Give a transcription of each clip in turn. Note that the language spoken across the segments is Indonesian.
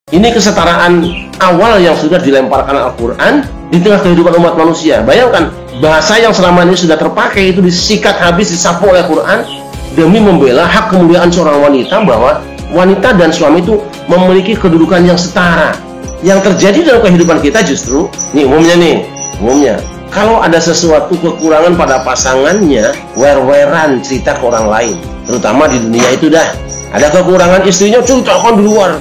Ini kesetaraan awal yang sudah dilemparkan Al-Quran di tengah kehidupan umat manusia. Bayangkan, bahasa yang selama ini sudah terpakai itu disikat habis, disapu oleh Quran demi membela hak kemuliaan seorang wanita, bahwa wanita dan suami itu memiliki kedudukan yang setara. Yang terjadi dalam kehidupan kita justru, umumnya, kalau ada sesuatu kekurangan pada pasangannya, wer-weran cerita ke orang lain. Terutama di dunia itu dah, ada kekurangan istrinya, ceritakan di luar.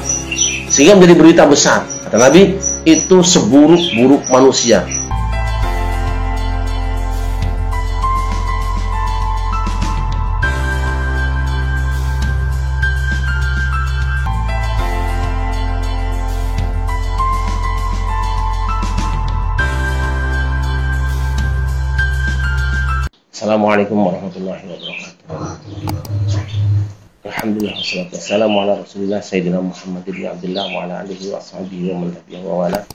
Sehingga menjadi berita besar. Kata Nabi, itu seburuk-buruk manusia. Assalamualaikum warahmatullahi wabarakatuh. Alhamdulillah wassalatu wassalamu ala Rasulillah Sayyidina Muhammad bin Abdullah wa ala alihi wa ashabihi wa man tabi'ahu wa wala.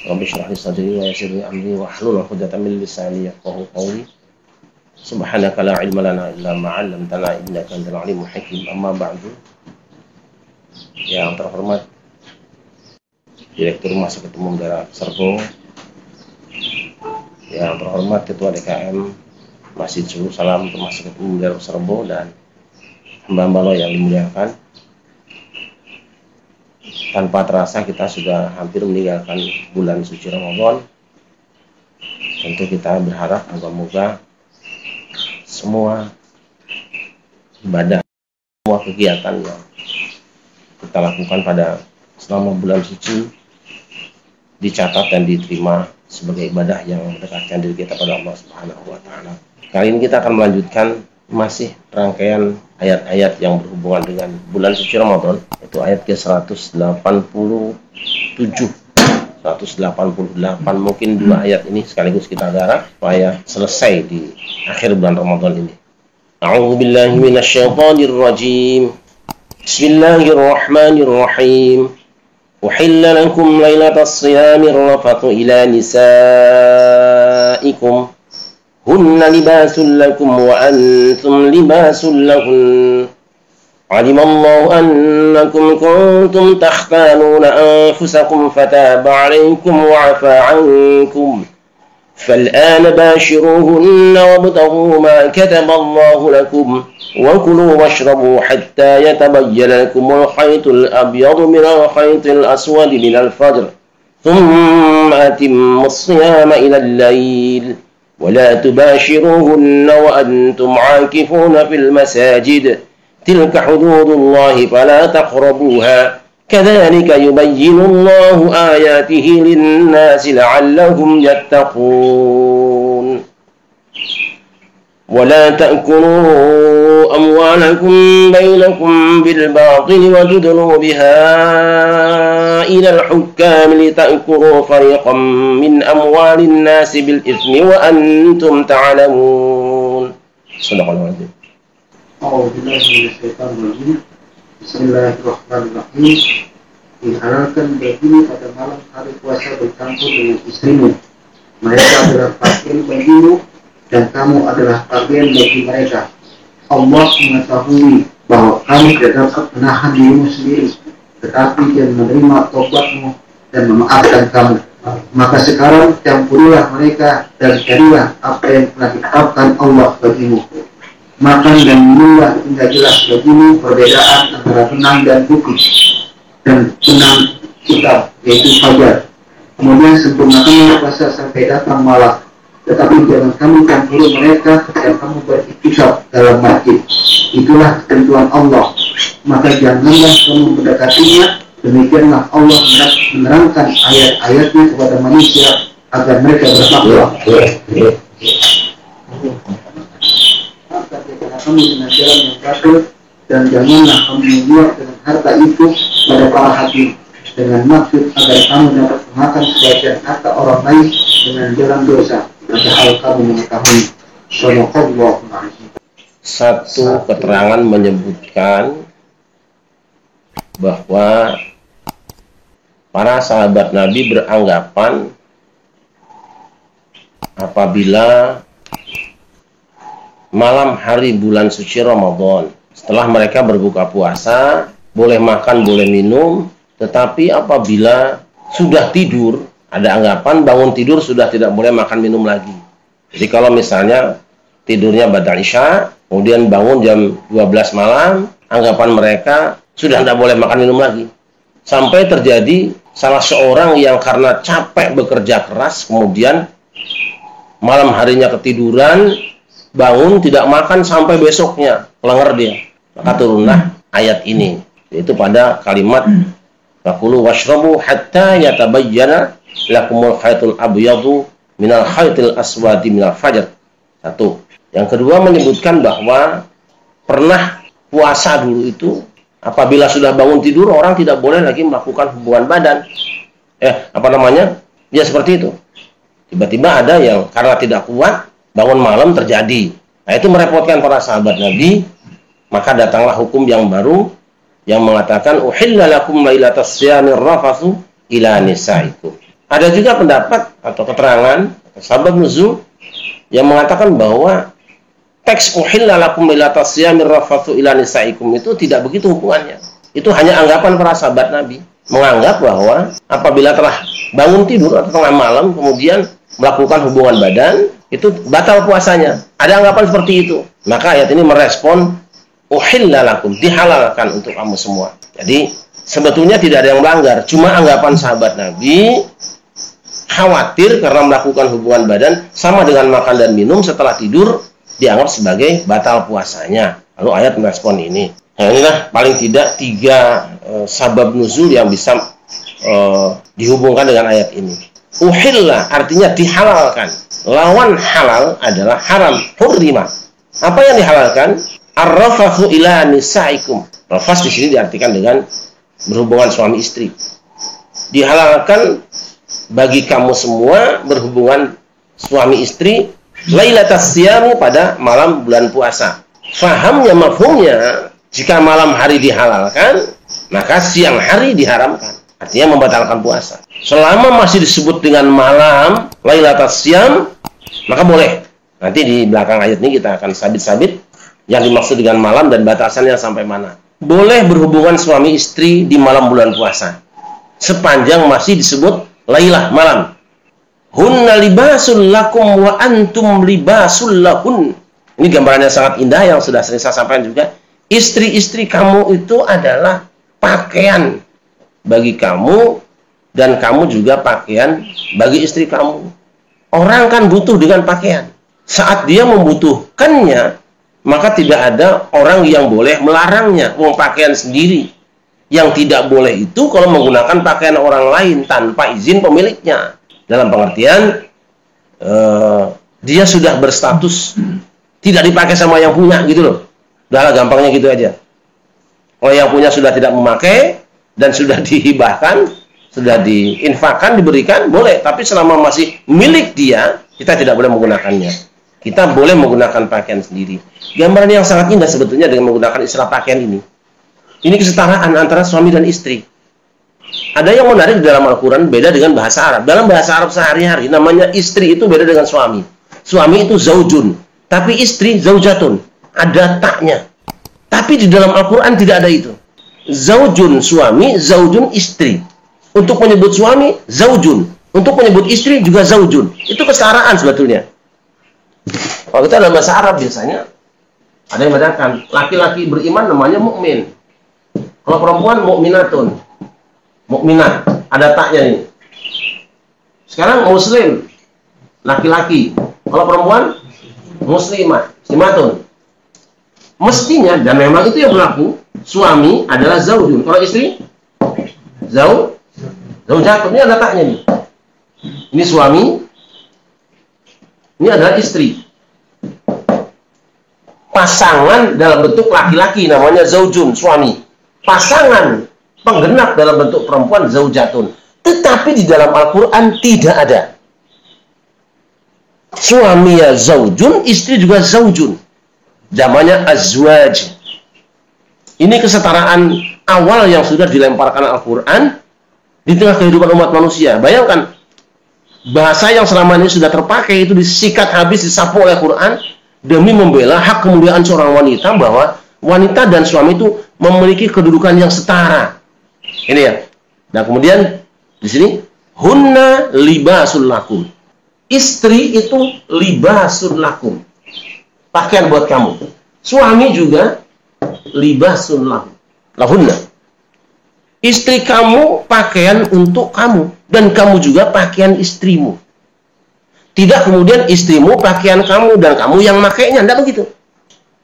Rabbi shrah li sadri wa yassir li amri wa hlul 'uqdatam min lisani yafqahu qawli. Subhanaka la ilma lana illa ma 'allamtana innaka antal alimul hakim. Amma ba'du. Yang terhormat Direktur Rumah Sakit Umum Daerah Serbo, yang terhormat Ketua DKM Masjid Suruh Salam Rumah Sakit Umum Daerah Serbo, dan hamba-hamba Allah yang dimuliakan. Tanpa terasa kita sudah hampir meninggalkan bulan suci Ramadan. Tentu kita berharap moga-moga semua ibadah, semua kegiatan yang kita lakukan pada selama bulan suci dicatat dan diterima sebagai ibadah yang mendekatkan diri kita pada Allah Subhanahu wa Ta'ala. Kali ini kita akan melanjutkan masih rangkaian ayat-ayat yang berhubungan dengan bulan suci Ramadan, yaitu ayat ke-187, 188. Mungkin dua ayat ini sekaligus kita garap supaya selesai di akhir bulan Ramadan ini. A'udzubillahi minasyaitonir rajim. Bismillahirrahmanirrahim. Uhilla lakum lailatas siyamir rafathu ila nisaikum hunna libasul lakum wa antum libasul lahun. Alimallahu annakum kuntum takhtanuna anfusakum fataba alaykum wa afa ankum. Fal'ana bashiruhunna wabtaghu ma kataballahu lakum wa kulu washrabu hatta yatabayyana lakumul khaytul abyadu minal khaytil aswadi minal fajr. Thumma atimmus siyama ilal layl. ولا تباشروهن وأنتم عاكفون في المساجد تلك حدود الله فلا تقربوها كذلك يبين الله آياته للناس لعلهم يتقون ولا تأكلوا أموالكم بينكم بالباطل وتدلوا بها إلى الحكام لتأكلوا فريقا من أموال الناس بالإثم وأنتم تعلمون. صدق الله العظيم. أعوذ بالله من الشيطان الرجيم. Bismillahirrahmanirrahim. Dihalalkan bagimu pada malam hari puasa bercampur dengan istrimu. Mereka adalah pakaian bagimu dan kamu adalah pakaian bagi mereka. Allah mengetahui bahwa kamu tidak dapat menahan dirimu sendiri, tetapi Dia menerima tobatmu dan memaafkan kamu. Maka sekarang campurilah mereka dan carilah apa yang telah ditetapkan Allah bagimu. Makan dan minumlah hingga jelas bagimu perbedaan antara benang dan putih dan benang hitam, yaitu fajar. Kemudian sempurnakanlah puasa sampai datang malam. Tetapi jangan kamu campuri mereka dan kamu beriktikaf dalam masjid. Itulah ketentuan Allah. Maka janganlah kamu mendekatinya. Demikianlah Allah menerangkan ayat-ayatnya kepada manusia agar mereka bertakwa. Maka kamu dengan jalan yang batil, dan janganlah kamu membuat dengan harta itu pada para hakim dengan maksud agar kamu dapat memakan sebagian harta orang lain dengan jalan dosa. Padahal kamu mengetahui. Shallallahul alaihi. Satu keterangan menyebutkan bahwa para sahabat Nabi beranggapan apabila malam hari bulan suci Ramadan, setelah mereka berbuka puasa, boleh makan, boleh minum, Tetapi apabila sudah tidur, ada anggapan bangun tidur sudah tidak boleh makan minum lagi. Jadi kalau misalnya tidurnya ba'da isya, kemudian bangun jam 12 malam, anggapan mereka sudah tidak boleh makan minum lagi. Sampai terjadi salah seorang yang karena capek bekerja keras, kemudian malam harinya ketiduran, bangun tidak makan sampai besoknya, lenger dia. Maka turunlah ayat ini, yaitu pada kalimat fakulu washrabu hatta yatabayyana lakumul khaytul abyadu minal khaytil aswadi minal fajr. Satu. Yang kedua menyebutkan bahwa pernah puasa dulu itu apabila sudah bangun tidur orang tidak boleh lagi melakukan hubungan badan. Ya seperti itu. Tiba-tiba ada yang karena tidak kuat bangun malam terjadi. Nah itu merepotkan para sahabat Nabi. Maka datanglah hukum yang baru yang mengatakan uhilla lakum lailatas siyamir rafatsu ila nisaikum. Ada juga pendapat atau keterangan sabab nuzul yang mengatakan bahwa teks uhilla lakum lailatas siyamir rafatsu ila nisaikum itu tidak begitu hubungannya. Itu hanya anggapan para sahabat Nabi, menganggap bahwa apabila telah bangun tidur atau tengah malam kemudian melakukan hubungan badan itu batal puasanya. Ada anggapan seperti itu. Maka ayat ini merespon uhilla lakum, dihalalkan untuk kamu semua. Jadi sebetulnya tidak ada yang melanggar, cuma anggapan sahabat Nabi khawatir karena melakukan hubungan badan sama dengan makan dan minum setelah tidur dianggap sebagai batal puasanya. Lalu ayat merespon ini. Nah, inilah paling tidak 3 sabab nuzul yang bisa dihubungkan dengan ayat ini. Uhilla artinya dihalalkan. Lawan halal adalah haram, hurrima. Apa yang dihalalkan? Ar-rafathu ila nisaikum. Rafas di sini diartikan dengan berhubungan suami istri. Dihalalkan bagi kamu semua berhubungan suami istri lailatas siyam pada malam bulan puasa. Fahamnya, mafhumnya, jika malam hari dihalalkan, maka siang hari diharamkan. Artinya membatalkan puasa. Selama masih disebut dengan malam lailatas siyam, maka boleh. Nanti di belakang ayat ini kita akan sabit-sabit yang dimaksud dengan malam dan batasannya sampai mana. Boleh berhubungan suami istri di malam bulan puasa sepanjang masih disebut lailah, malam. Hunna libasul lakum wa antum libasul lahun. Ini gambarannya sangat indah yang sudah sering saya sampaikan juga. Istri-istri kamu itu adalah pakaian bagi kamu dan kamu juga pakaian bagi istri kamu. Orang kan butuh dengan pakaian. Saat dia membutuhkannya, maka tidak ada orang yang boleh melarangnya. Wong pakaian sendiri. Yang tidak boleh itu kalau menggunakan pakaian orang lain tanpa izin pemiliknya. Dalam pengertian dia sudah berstatus tidak dipakai sama yang punya gitu loh. Udah gampangnya gitu aja. Kalau yang punya sudah tidak memakai dan sudah dihibahkan, sudah diinfakkan, diberikan, boleh. Tapi selama masih milik dia, kita tidak boleh menggunakannya. Kita boleh menggunakan pakaian sendiri. Gambaran yang sangat indah sebetulnya dengan menggunakan istilah pakaian ini. Ini kesetaraan antara suami dan istri. Ada yang menarik di dalam Al-Quran beda dengan bahasa Arab. Dalam bahasa Arab sehari-hari namanya istri itu beda dengan suami. Suami itu zaujun, tapi istri zaujatun. Ada taknya. Tapi di dalam Al-Quran tidak ada itu. Zaujun suami, zaujun istri. Untuk menyebut suami, zaujun. Untuk menyebut istri juga zaujun. Itu kesetaraan sebetulnya. Kalau kita dalam bahasa Arab biasanya ada yang membedakan. Laki-laki beriman namanya mukmin. Kalau perempuan mukminatun. Mukminat. Ada taknya ini. Sekarang muslim. Laki-laki. Kalau perempuan muslimah. Muslimatun. Mestinya dan memang itu yang berlaku. Suami adalah zaujun. Kalau istri zaujatun. Ini ada taknya nih. Ini suami. Ini adalah istri. Pasangan dalam bentuk laki-laki namanya zaujun, suami. Pasangan penggenap dalam bentuk perempuan zaujatun. Tetapi di dalam Al-Quran tidak ada. Suami ya zaujun, istri juga zaujun. Namanya azwaj. Ini kesetaraan awal yang sudah dilemparkan Al-Quran di tengah kehidupan umat manusia. Bayangkan, bahasa yang selama ini sudah terpakai itu disikat habis, disapu oleh Quran demi membela hak kemuliaan seorang wanita, bahwa wanita dan suami itu memiliki kedudukan yang setara. Ini ya, Nah, kemudian di sini hunna libasul lakum. Istri itu libasul lakum. Pakaian buat kamu. Suami juga libasul lakum. Lahunna. Istri kamu pakaian untuk kamu dan kamu juga pakaian istrimu. Tidak kemudian istrimu pakaian kamu dan kamu yang makainya, tidak begitu.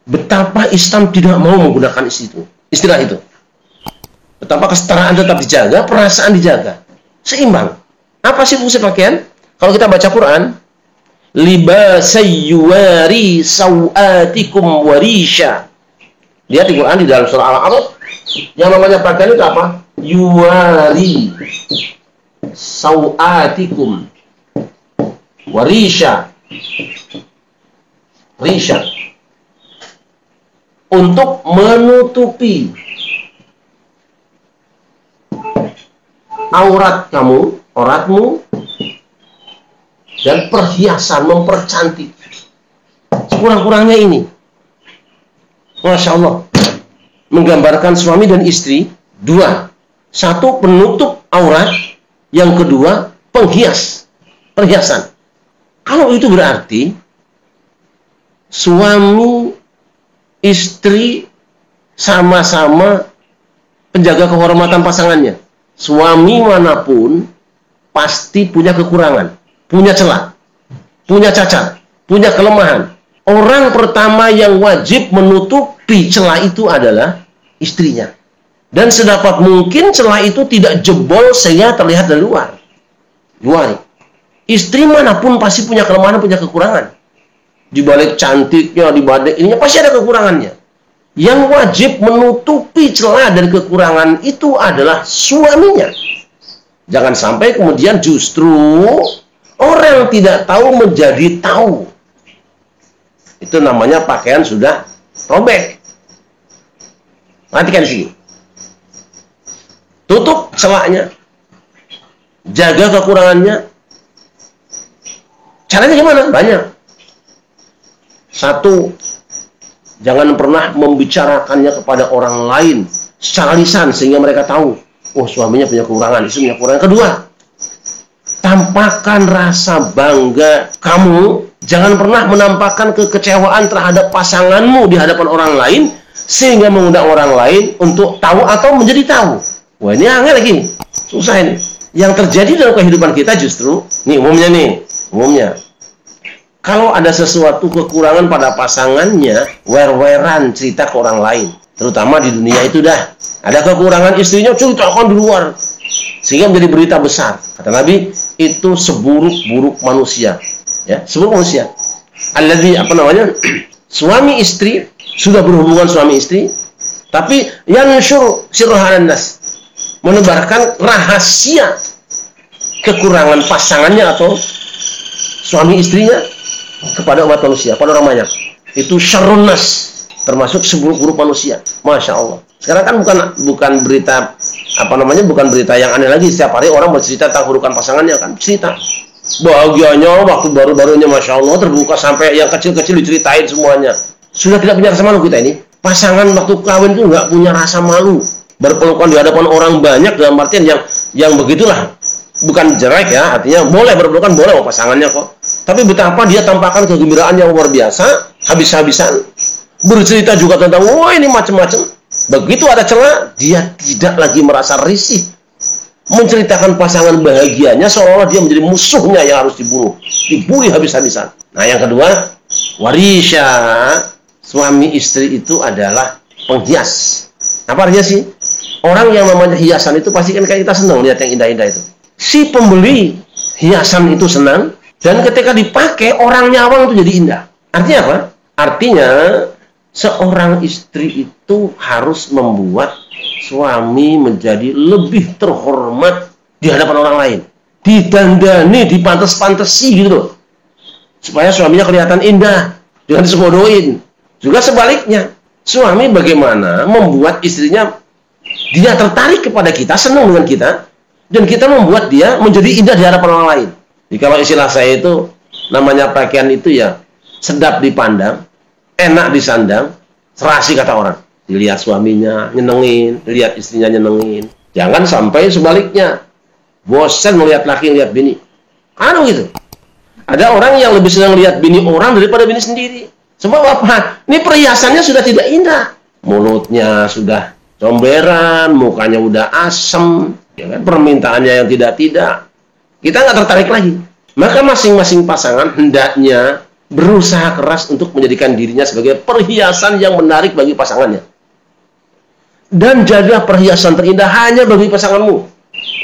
Betapa Islam tidak mau menggunakan istilah itu. Betapa kesetaraan tetap dijaga, perasaan dijaga. Seimbang. Apa sih fungsi pakaian? Kalau kita baca Quran, libasayyuwari sawatikum warisha. Lihat di Quran di dalam surah Al-A'raf, yang namanya pakaian itu apa? Yuwari sawatikum warisha. Risha. Untuk menutupi aurat kamu, auratmu, dan perhiasan, mempercantik. Sekurang-kurangnya ini. Masya Allah. Menggambarkan suami dan istri, dua. Satu, penutup aurat. Yang kedua, perhiasan. Kalau itu berarti, suami, istri, sama-sama penjaga kehormatan pasangannya. Suami manapun pasti punya kekurangan, punya celah, punya cacat, punya kelemahan. Orang pertama yang wajib menutupi celah itu adalah istrinya. Dan sedapat mungkin celah itu tidak jebol sehingga terlihat dari luar. Istri manapun pasti punya kelemahan, punya kekurangan. Di balik cantiknya, di balik ininya pasti ada kekurangannya. Yang wajib menutupi celah dan kekurangan itu adalah suaminya. Jangan sampai kemudian justru orang tidak tahu menjadi tahu. Itu namanya pakaian sudah robek. Perhatikan sini. Tutup celahnya. Jaga kekurangannya. Caranya gimana? Banyak. Satu, jangan pernah membicarakannya kepada orang lain secara lisan sehingga mereka tahu, oh suaminya punya kekurangan, istrinya punya kekurangan. Kedua, tampakkan rasa bangga kamu. Jangan pernah menampakkan kekecewaan terhadap pasanganmu di hadapan orang lain sehingga mengundang orang lain untuk tahu atau menjadi tahu. Wah, ini angel lagi, susah ini. Yang terjadi dalam kehidupan kita justru, umumnya. Kalau ada sesuatu kekurangan pada pasangannya, wer-weran cerita ke orang lain. Terutama di dunia itu dah. Ada kekurangan istrinya, ceritakan di luar. Sehingga menjadi berita besar. Kata Nabi, itu seburuk-buruk manusia. Ya, seburuk manusia. Alladzi, suami istri, sudah berhubungan suami istri, tapi yansyur sirruhan nas. Menebarkan rahasia kekurangan pasangannya atau suami istrinya kepada umat manusia, pada orang banyak. Itu syarrun nas, termasuk seburuk-buruk manusia. Masya Allah. Sekarang kan bukan berita bukan berita yang aneh lagi. Setiap hari orang bercerita tentang keburukan pasangannya kan, cerita. Bahagianya waktu baru-barunya Masya Allah terbuka sampai yang kecil-kecil diceritain semuanya. Sudah tidak punya rasa malu kita ini. Pasangan waktu kawin itu nggak punya rasa malu. Berpelukan di hadapan orang banyak dalam artian yang begitulah. Bukan jelek ya, artinya boleh berpelukan, boleh sama pasangannya kok. Tapi betapa dia tampakkan kegembiraan yang luar biasa, habis-habisan. Bercerita juga tentang, wah ini macam-macam. Begitu ada celah, dia tidak lagi merasa risih. Menceritakan pasangan bahagianya, seolah-olah dia menjadi musuhnya yang harus dibunuh. Dibully habis-habisan. Nah yang kedua, warisha. Suami istri itu adalah penghias. Apa artinya sih? Orang yang namanya hiasan itu pasti kan kita senang lihat yang indah-indah itu. Si pembeli hiasan itu senang, dan ketika dipakai orang nyawang itu jadi indah. Artinya apa? Artinya seorang istri itu harus membuat suami menjadi lebih terhormat di hadapan orang lain. Didandani, dipantes-pantesi gitu loh. Supaya suaminya kelihatan indah, jangan disepodohin. Juga sebaliknya, suami bagaimana membuat istrinya dia tertarik kepada kita, senang dengan kita, dan kita membuat dia menjadi indah di hadapan orang lain. Jadi kalau istilah saya itu, namanya pakaian itu ya sedap dipandang, enak disandang, serasi kata orang. Dilihat suaminya nyenengin, dilihat istrinya nyenengin. Jangan sampai sebaliknya. Bosan melihat laki, lihat bini. Anu gitu. Ada orang yang lebih senang lihat bini orang daripada bini sendiri. Sebab apa? Ini perhiasannya sudah tidak indah. Mulutnya sudah comberan, mukanya udah asem, ya kan? Permintaannya yang tidak-tidak. Kita nggak tertarik lagi. Maka masing-masing pasangan hendaknya berusaha keras untuk menjadikan dirinya sebagai perhiasan yang menarik bagi pasangannya. Dan jadilah perhiasan terindah hanya bagi pasanganmu.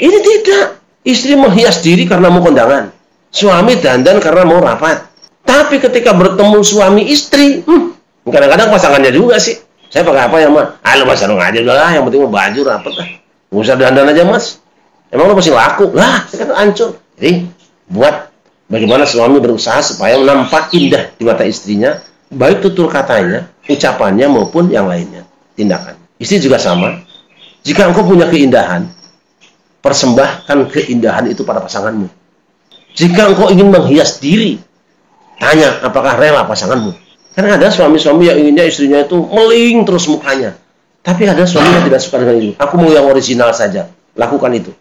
Ini tidak. Istri menghias diri karena mau kondangan. Suami dandan karena mau rapat. Tapi ketika bertemu suami istri, kadang-kadang pasangannya juga sih. Saya pakai apa ya, Mas? Lu Mas, sarung aja udah lah. Yang penting mau baju rapat lah. Nggak usah dandan aja, Mas. Emang lu pasti laku? Lah, saya kata hancur. Jadi, buat bagaimana suami berusaha supaya nampak indah di mata istrinya, baik tutur katanya, ucapannya maupun yang lainnya, tindakan. Istri juga sama. Jika engkau punya keindahan, persembahkan keindahan itu pada pasanganmu. Jika engkau ingin menghias diri, tanya apakah rela pasanganmu. Karena ada suami-suami yang inginnya istrinya itu meling terus mukanya. Tapi ada suami yang tidak suka dengan itu. Aku mau yang original saja. Lakukan itu.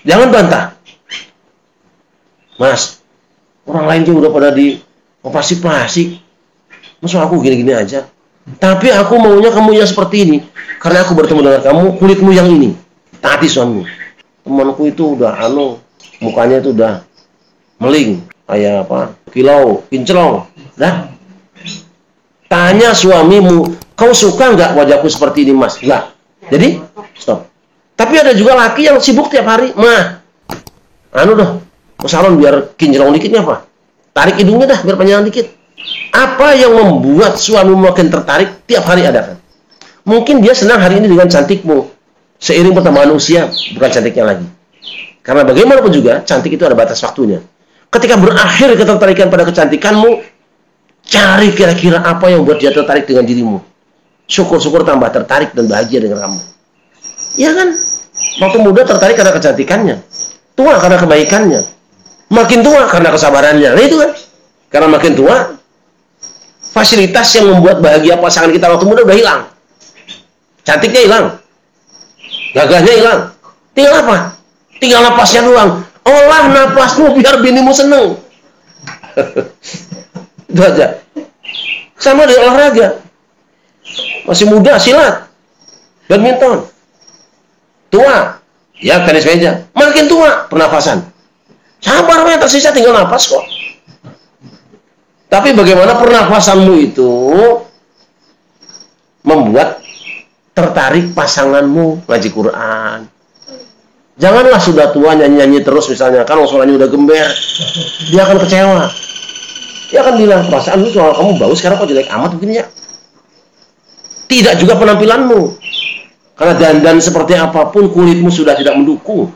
Jangan bantah. Mas, orang lain juga udah pada di operasi plastik. Masa aku gini-gini aja? Tapi aku maunya kamu yang seperti ini. Karena aku bertemu dengan kamu, kulitmu yang ini. Taati suamimu. Temanku itu udah mukanya itu udah meling. Kayak apa? Kilau, kinclong. Dah. Tanya suamimu, kau suka nggak wajahku seperti ini, Mas? Enggak. Jadi, stop. Tapi ada juga laki yang sibuk tiap hari. Mah, ke salon biar kinclong dikitnya apa? Tarik hidungnya dah, biar panjang dikit. Apa yang membuat suamimu makin tertarik tiap hari adakan? Mungkin dia senang hari ini dengan cantikmu. Seiring pertambahan usia, bukan cantiknya lagi. Karena bagaimanapun juga, cantik itu ada batas waktunya. Ketika berakhir ketertarikan pada kecantikanmu, cari kira-kira apa yang membuat dia tertarik dengan dirimu. Syukur-syukur tambah tertarik dan bahagia dengan kamu. Iya kan? Waktu muda tertarik karena kecantikannya. Tua karena kebaikannya. Makin tua karena kesabarannya. Nah itu kan? Karena makin tua, fasilitas yang membuat bahagia pasangan kita waktu muda udah hilang. Cantiknya hilang. Gagahnya hilang. Tinggal apa? Tinggal napasnya doang. Olah napasmu biar binimu seneng. Itu aja. Sama di olahraga. Masih muda silat, badminton. Tua, ya tenis meja. Makin tua, pernafasan. Sabar, yang tersisa tinggal napas kok. Tapi bagaimana pernafasanmu itu membuat tertarik pasanganmu ngaji Quran. Janganlah sudah tua nyanyi-nyanyi terus misalnya, kan suaranya udah gember, dia akan kecewa. Dia akan bilang, perasaan lu suara kamu bagus, sekarang kok jelek amat begini ya. Tidak juga penampilanmu. Karena dandan seperti apapun, kulitmu sudah tidak mendukung.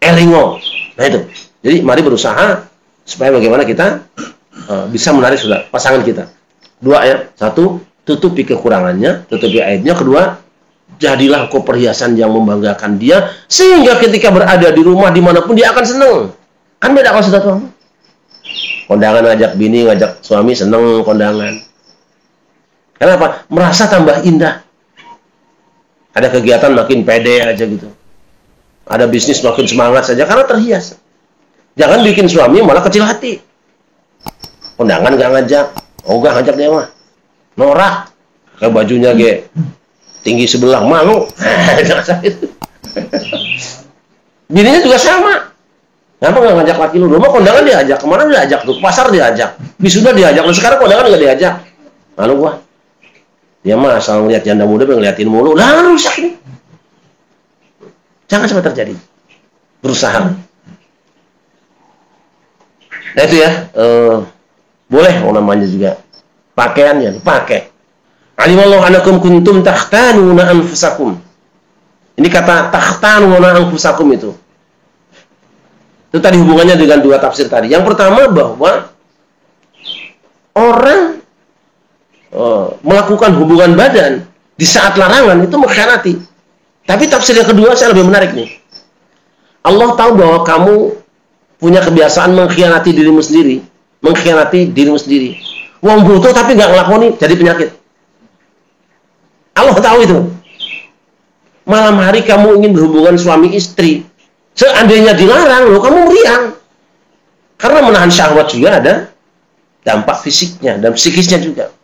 Elingo. Nah itu. Jadi mari berusaha supaya bagaimana kita bisa menarik pasangan kita. Dua ya. Satu, tutupi kekurangannya, tutupi aibnya. Kedua, jadilah kau perhiasan yang membanggakan dia, sehingga ketika berada di rumah dimanapun dia akan senang. Kan beda kalau sudah tua. Kondangan ngajak bini, ngajak suami seneng kondangan. Kenapa? Merasa tambah indah. Ada kegiatan makin pede aja gitu. Ada bisnis makin semangat saja karena terhias. Jangan bikin suami malah kecil hati. Kondangan gak ngajak, gak ngajak dia mah. Norak. Kayak bajunya tinggi sebelah, malu. Bininya juga sama. Kenapa nggak ngajak laki lu? Rumah kondangan diajak, kemana diajak tuh? Pasar diajak, wisuda diajak. Dan sekarang kondangan nggak diajak. Malu gua. Dia mah asal ngeliat janda muda pengen ngeliatin mulu. Lah rusak nih. Jangan sampai terjadi. Berusaha. Nah itu ya. Boleh namanya juga. Pakaiannya dipakai. Alimallahu anakum kuntum takhtanuna anfusakum. Ini kata takhtanuna anfusakum itu. Itu tadi hubungannya dengan dua tafsir tadi. Yang pertama bahwa orang melakukan hubungan badan di saat larangan itu mengkhianati. Tapi tafsir yang kedua saya lebih menarik nih. Allah tahu bahwa kamu punya kebiasaan mengkhianati dirimu sendiri, mengkhianati dirimu sendiri. Wong butuh tapi nggak ngelakoni jadi penyakit. Allah tahu itu. malam hari kamu ingin berhubungan suami istri, seandainya dilarang, loh kamu meriang. Karena menahan syahwat juga ada dampak fisiknya dan psikisnya juga.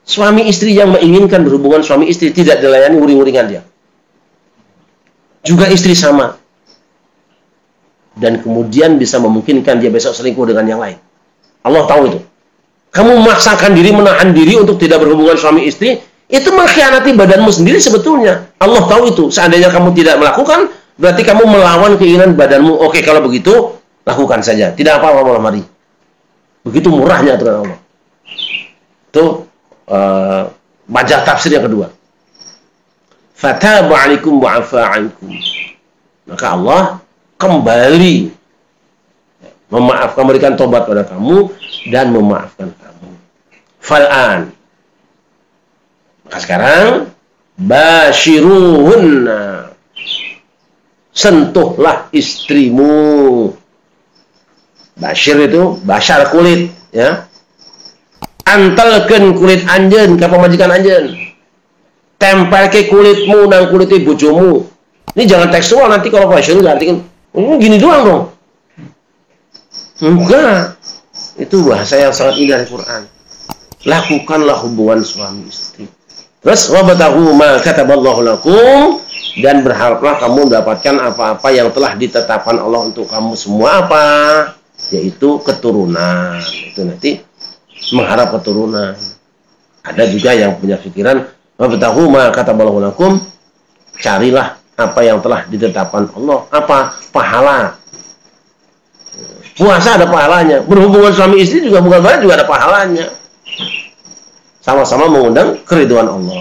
Suami istri yang menginginkan berhubungan suami istri tidak dilayani, uring-uringan dia. Juga istri sama. Dan kemudian bisa memungkinkan dia besok selingkuh dengan yang lain. Allah tahu itu. Kamu memaksakan diri, menahan diri untuk tidak berhubungan suami istri, itu mengkhianati badanmu sendiri sebetulnya. Allah tahu itu. Seandainya kamu tidak melakukan, berarti kamu melawan keinginan badanmu. Oke, kalau begitu, lakukan saja. Tidak apa-apa malam hari. Begitu murahnya aturan Allah. Itu baca tafsir yang kedua. Fataba 'alaikum wa 'afa 'ankum. Maka Allah kembali memaafkan, memberikan tobat pada kamu dan memaafkan kamu. Fal'an. Maka sekarang basyiruhunna. Sentuhlah istrimu. Basyir itu basyar kulit, ya. Antelkeun kulit anjeun ka pamajikan anjeun. Tempel ke kulitmu nang kulit bojomu. Ini jangan tekstual, nanti kalau basyir artikan gini doang dong. Enggak. Itu bahasa yang sangat indah di Quran. Lakukanlah hubungan suami istri. Terus wabtahu ma kataballahu lakum, dan berharaplah kamu mendapatkan apa-apa yang telah ditetapkan Allah untuk kamu semua, apa? Yaitu keturunan. Itu nanti mengharap keturunan. Ada juga yang punya pikiran wabtahu ma kataballahu lakum, carilah apa yang telah ditetapkan Allah. Apa? Pahala. Puasa ada pahalanya. Berhubungan suami istri juga bukan banyak, juga ada pahalanya. Sama-sama mengundang keridhaan Allah.